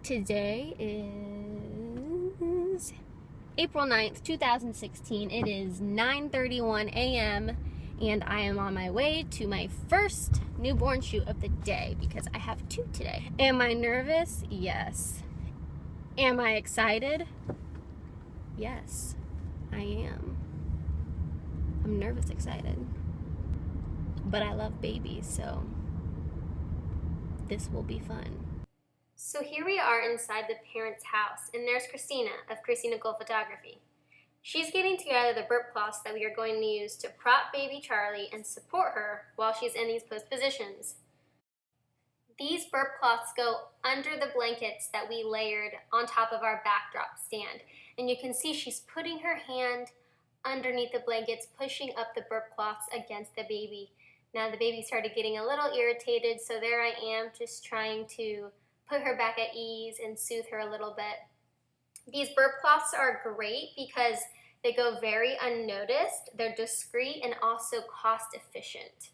Today is April 9th, 2016. It is 9:31 a.m. and I am on my way to my first newborn shoot of the day because I have two today. Am I nervous? Yes. Am I excited? Yes, I am. I'm nervous excited. But I love babies, so this will be fun. So here we are inside the parents' house, and there's Christina of Christina Gold Photography. She's getting together the burp cloths that we are going to use to prop baby Charlie and support her while she's in these post positions. These burp cloths go under the blankets that we layered on top of our backdrop stand. And you can see she's putting her hand underneath the blankets, pushing up the burp cloths against the baby. Now the baby started getting a little irritated, so there I am just trying to put her back at ease and soothe her a little bit. These burp cloths are great because they go very unnoticed, they're discreet, and also cost efficient.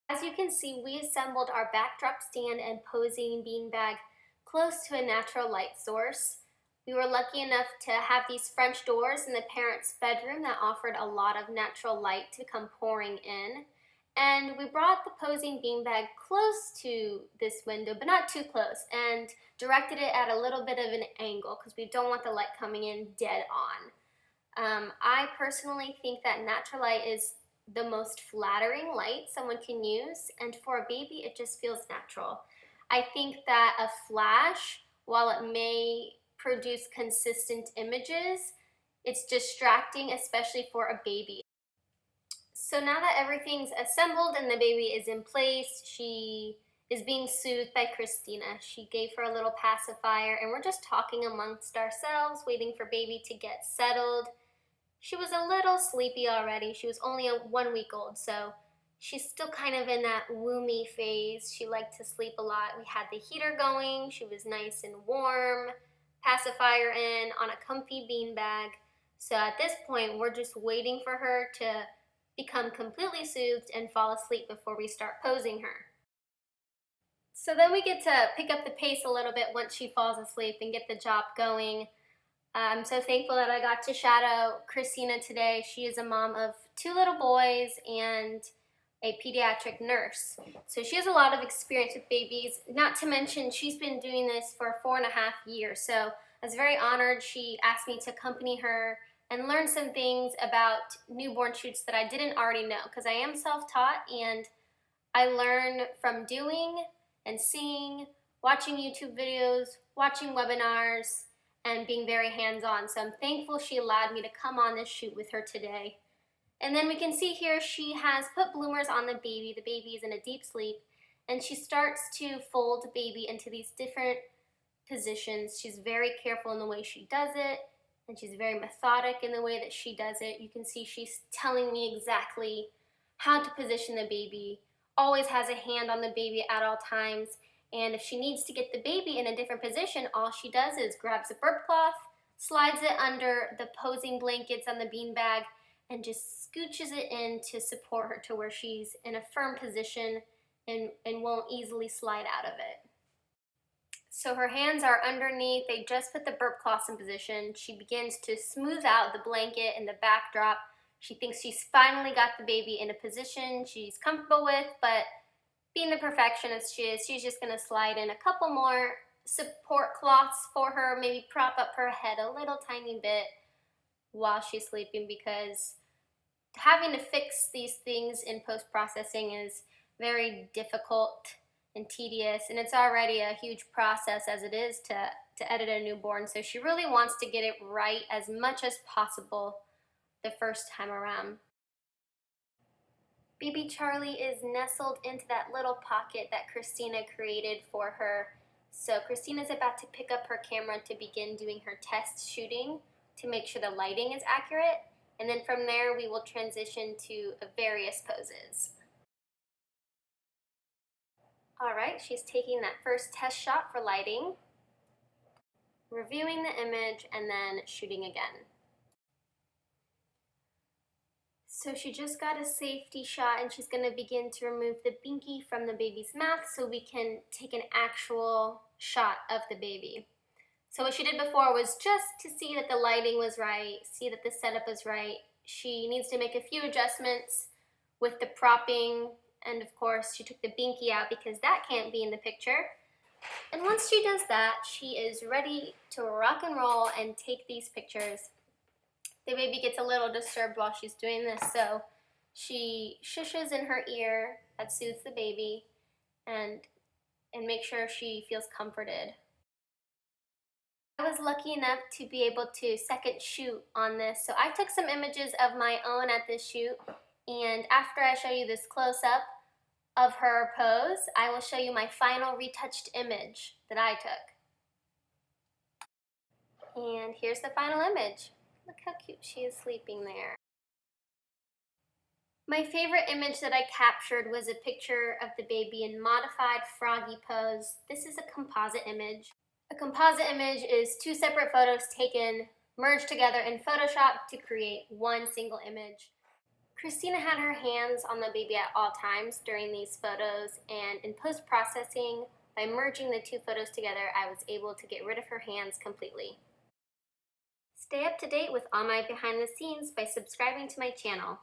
As you can see, we assembled our backdrop stand and posing beanbag close to a natural light source. We were lucky enough to have these French doors in the parents' bedroom that offered a lot of natural light to come pouring in. And we brought the posing beanbag close to this window, but not too close, and directed it at a little bit of an angle because we don't want the light coming in dead on. I personally think that natural light is the most flattering light someone can use, and for a baby it just feels natural. I think that a flash, while it may produce consistent images, it's distracting, especially for a baby. So now that everything's assembled and the baby is in place, she is being soothed by Christina. She gave her a little pacifier, and we're just talking amongst ourselves, waiting for baby to get settled. She was a little sleepy already. She was only 1 week old, so she's still kind of in that woomy phase. She liked to sleep a lot. We had the heater going. She was nice and warm. Pacifier in on a comfy beanbag. So at this point, we're just waiting for her to become completely soothed and fall asleep before we start posing her. So then we get to pick up the pace a little bit once she falls asleep and get the job going. I'm so thankful that I got to shadow Christina today. She is a mom of 2 little boys and a pediatric nurse. So she has a lot of experience with babies, not to mention she's been doing this for 4.5 years. So I was very honored. She asked me to accompany her and learn some things about newborn shoots that I didn't already know, because I am self-taught and I learn from doing and seeing, watching YouTube videos, watching webinars, and being very hands-on. So I'm thankful she allowed me to come on this shoot with her today. And then we can see here she has put bloomers on the baby. The baby is in a deep sleep, and she starts to fold baby into these different positions. She's very careful in the way she does it, and she's very methodic in the way that she does it. You can see she's telling me exactly how to position the baby, always has a hand on the baby at all times, and if she needs to get the baby in a different position, all she does is grabs a burp cloth, slides it under the posing blankets on the beanbag, and just scooches it in to support her to where she's in a firm position and won't easily slide out of it. So her hands are underneath. They just put the burp cloths in position. She begins to smooth out the blanket and the backdrop. She thinks she's finally got the baby in a position she's comfortable with, but being the perfectionist she is, she's just going to slide in a couple more support cloths for her, maybe prop up her head a little tiny bit while she's sleeping, because having to fix these things in post-processing is very difficult and tedious, and it's already a huge process as it is to edit a newborn. So she really wants to get it right as much as possible the first time around. Baby Charlie is nestled into that little pocket that Christina created for her. So Christina's about to pick up her camera to begin doing her test shooting to make sure the lighting is accurate, and then from there we will transition to various poses. Alright, she's taking that first test shot for lighting, reviewing the image, and then shooting again. So she just got a safety shot and she's gonna begin to remove the binky from the baby's mouth so we can take an actual shot of the baby. So what she did before was just to see that the lighting was right, see that the setup was right. She needs to make a few adjustments with the propping, and of course she took the binky out because that can't be in the picture. And once she does that, she is ready to rock and roll and take these pictures. The baby gets a little disturbed while she's doing this, so she shushes in her ear, that soothes the baby, and make sure she feels comforted. I was lucky enough to be able to second shoot on this, so I took some images of my own at this shoot, and after I show you this close-up of her pose, I will show you my final retouched image that I took. And here's the final image. Look how cute she is sleeping there. My favorite image that I captured was a picture of the baby in modified froggy pose. This is a composite image. A composite image is two separate photos taken, merged together in Photoshop to create one single image. Christina had her hands on the baby at all times during these photos, and in post-processing, by merging the two photos together, I was able to get rid of her hands completely. Stay up to date with all my behind the scenes by subscribing to my channel.